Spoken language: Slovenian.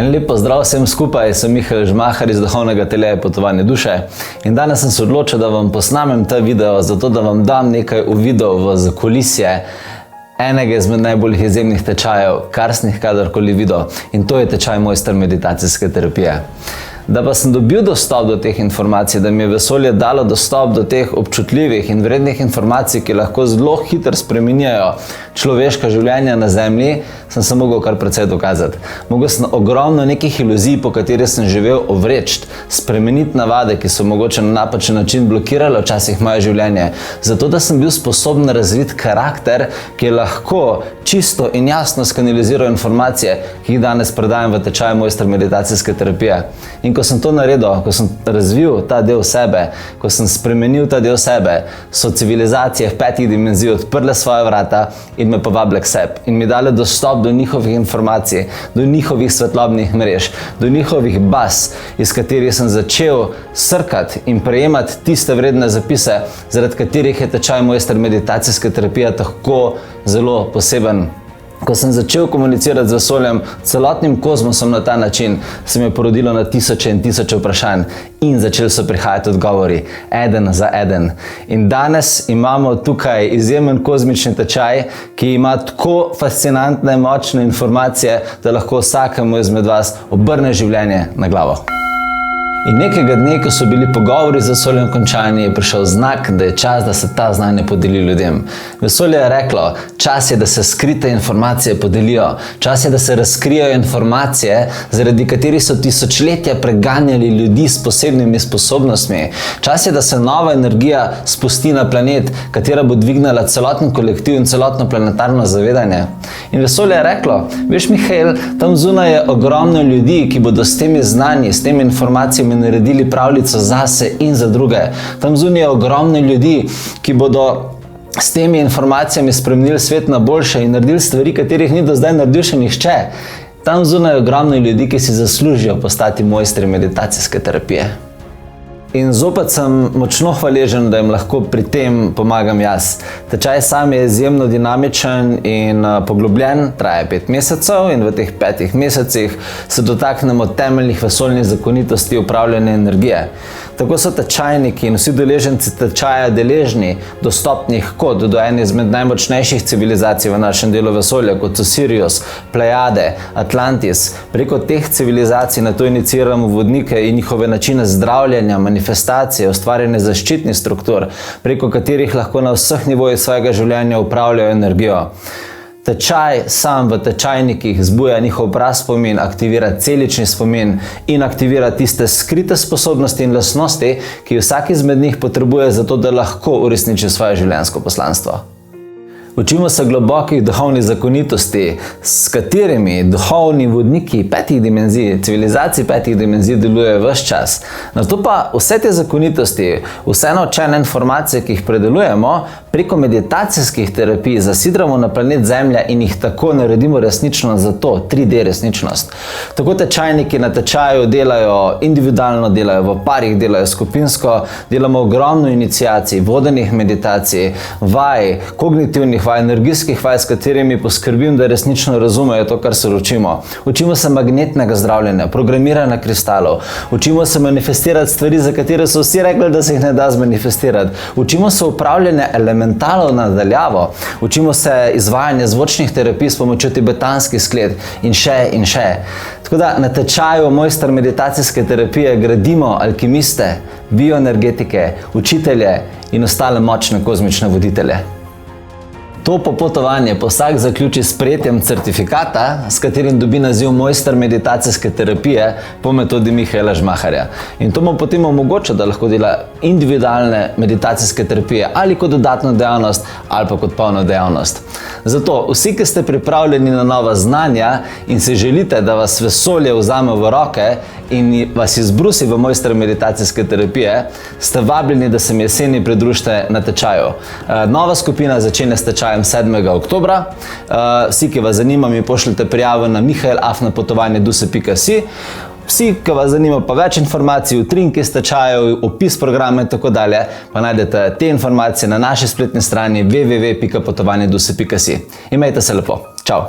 En lep pozdrav vsem skupaj, sem Mihael Žmahar iz duhovnega ateljeja Potovanje duše in danes sem se odločil, da vam posnamem ta video, zato da vam dam nekaj uvidov v zakulisje enega izmed najbolj izjemnih tečajev, kar sem jih kadarkoli videl, in to je tečaj Mojster meditacijske terapije. Da pa sem dobil dostop do teh informacij, da mi je vesolje dalo dostop do teh občutljivih in vrednih informacij, ki lahko zelo hitro spreminjajo človeška življenja na zemlji, sem se mogel kar precej dokazati. Mogel sem ogromno nekih iluzij, po katerih sem živel, ovreči, spremeniti navade, ki so mogoče na napačen način blokirale včasih moje življenje, zato da sem bil sposoben razviti karakter, ki je lahko čisto in jasno skanaliziral informacije, ki jih danes predajam v tečaju Mojster meditacijske terapije. In ko sem to naredil, ko sem razvil ta del sebe, ko sem spremenil ta del sebe, so civilizacije v 5 dimenzij odprle svoje vrata in me povabile k sebi in mi dale dostop do njihovih informacij, do njihovih svetlobnih mrež, do njihovih baz, iz katerih sem začel srkati in prejemati tiste vredne zapise, zaradi katerih je tečaj Mojster meditacijske terapije tako zelo poseben. Ko sem začel komunicirati z vesoljem, celotnim kozmosom na ta način, se mi je porodilo na tisoče in tisoče vprašanj in začeli so prihajati odgovori, eden za eden. In danes imamo tukaj izjemen kozmični tečaj, ki ima tako fascinantne, močne informacije, da lahko vsakemu izmed vas obrne življenje na glavo. In nekega dne, ko so bili pogovori z vesoljem končani, je prišel znak, da je čas, da se ta znanje podeli ljudem. Vesolje je reklo, čas je, da se skrite informacije podelijo, čas je, da se razkrijajo informacije, zaradi katerih so tisočletja preganjali ljudi s posebnimi sposobnostmi. Čas je, da se nova energija spusti na planet, katera bo dvignila celoten kolektiv in celotno planetarno zavedanje. In vesolje je reklo, veš Mihael, tam zunaj je ogromno ljudi, ki bodo s temi znanji, s temi informacijami naredili pravljico zase in za druge. Tam zunaj je ogromno ljudi, ki bodo s temi informacijami spremenili svet na boljše in naredili stvari, katerih ni do zdaj naredil še nihče. Tam zunaj je ogromno ljudi, ki si zaslužijo postati mojstri meditacijske terapije. In zopet sem močno hvaležen, da jim lahko pri tem pomagam jaz. Tečaj sam je izjemno dinamičen in poglobljen, traja 5 mesecev in v teh 5 mesecih se dotaknemo temeljnih vesoljnih zakonitosti upravljanja energije. Tako so tečajniki in vsi deleženci tečaja deležni dostopnih kod do ene izmed najmočnejših civilizacij v našem delu vesolja, kot so Sirius, Plejade, Atlantis. Preko teh civilizacij na to iniciramo vodnike in njihove načine zdravljenja, manifestacije, ustvarjanje zaščitnih struktur, preko katerih lahko na vseh nivojih svojega življenja upravljajo energijo. Tečaj sam v tečajnikih zbuja njihov praspomin, aktivira celični spomin in aktivira tiste skrite sposobnosti in lastnosti, ki vsak izmed njih potrebuje za to, da lahko uresniči svoje življenjsko poslanstvo. Učimo se globokih duhovnih zakonitosti, s katerimi duhovni vodniki 5 dimenzij, civilizacij 5 dimenzij delujejo ves čas. Na to pa vse te zakonitosti, vse naučene informacije, ki jih predelujemo, preko meditacijskih terapij zasidramo na planet Zemlja in jih tako naredimo resnično za to, 3D resničnost. Tako tečajniki na tečaju delajo individualno, delajo v parih, delajo skupinsko, delamo ogromno iniciacij, vodenih meditacij, vaj, kognitivnih vaj, energijskih vaj, s katerimi poskrbim, da resnično razumejo to, kar se učimo. Učimo se magnetnega zdravljenja, programiranja kristalov, učimo se manifestirati stvari, za katere so vsi rekli, da se jih ne da zmanifestirati. Učimo se upravljanja elementalov nadaljavo, učimo se izvajanja zvočnih terapij s pomočjo tibetanskih sklet in še in še. Tako da na tečaju Mojster meditacijske terapije gradimo alkimiste, bioenergetike, učitelje in ostale močne kozmične voditelje. To popotovanje pa vsak zaključi s sprejetjem certifikata, s katerim dobi naziv Mojster meditacijske terapije po metodi Mihaela Žmaharja. In to mu potem omogoča, da lahko dela individualne meditacijske terapije ali kot dodatno dejavnost ali pa kot polno dejavnost. Zato vsi, ki ste pripravljeni na nova znanja in si želite, da vas vesolje vzame v roke in vas izbrusi v Mojster meditacijske terapije, ste vabljeni, da se mi jeseni pridružite na tečaju. Nova skupina začenja s tečajem 7. oktobra. Vsi, ki vas zanima, mi pošljete prijavo na mihael@potovanje-duse.si. Vsi, ki vas zanima pa več informacij, utrinki s tečajev, opis programa in tako dalje, pa najdete te informacije na naši spletni strani www.potovanje-duse.si. Imejte se lepo. Čau!